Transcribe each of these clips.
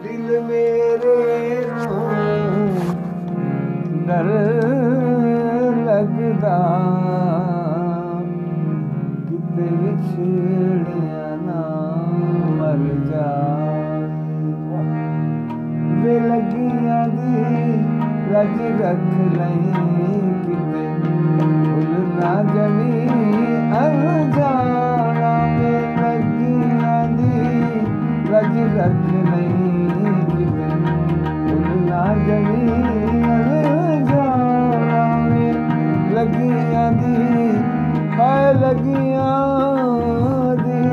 दिल मेरे डर लगदा किते विछड़िया ना मर जाए वे लगिया दी रज रख लई किते भुल ना जवी अनजाना वे लगिया दी रज रख लई किते भुल ना जवी अनजाना वे लगिया दी हाय लगिया दी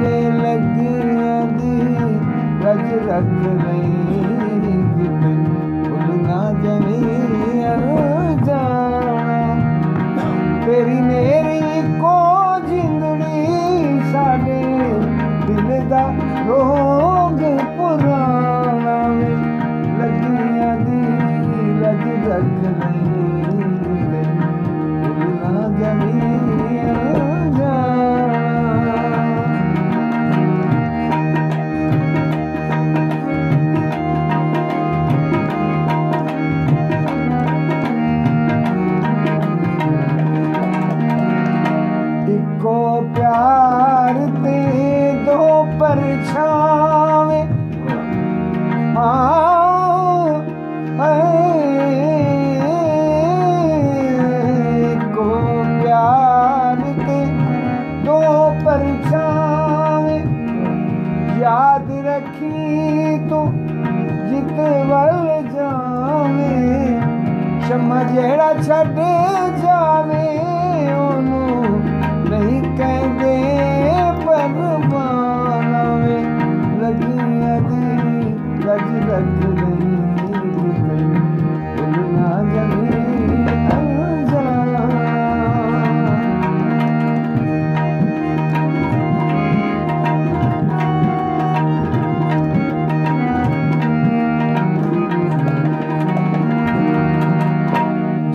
वे लगिया दी रज रख लई किते भुल ना जवी अनजाना तेरी मेरी को जिंदड़ी साडे दिल दा रोग पुराना वे लगिया दी रज रख लई किते भुल ना जवी इको प्यार ते दो परछावे इको प्यार ते दो परछावे याद रखी तू जित वल जावे शम्मा जेड़ा छड़ जावे ओनू नहीं कहते परवाना वे लगिया दी रज रख लई किते भुल ना जवी अनजाना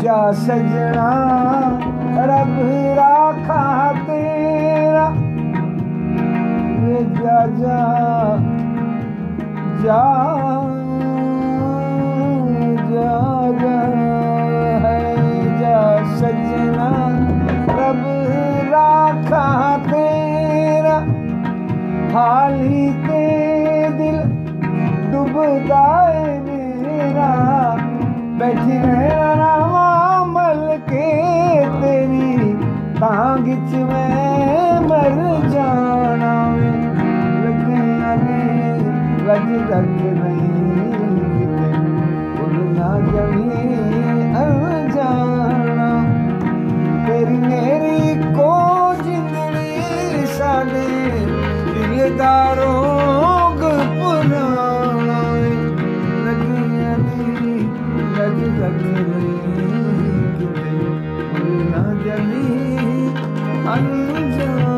जा सजना रब राखा तेरा वे जा जा जा जा जा है जा सजना रब राखा तेरा हाली ते दिल डूबदा है मेरा बैठी रहना मल के तेरी तांग च मैं मर जाना वे लगिया दी रज रख लई किते भुल ना जवी अनजाना तेरी मेरी को जिंदड़ी साडे दिल दा रोग पुराना वे लगिया दी रज रख लई किते भुल ना जवी अनजाना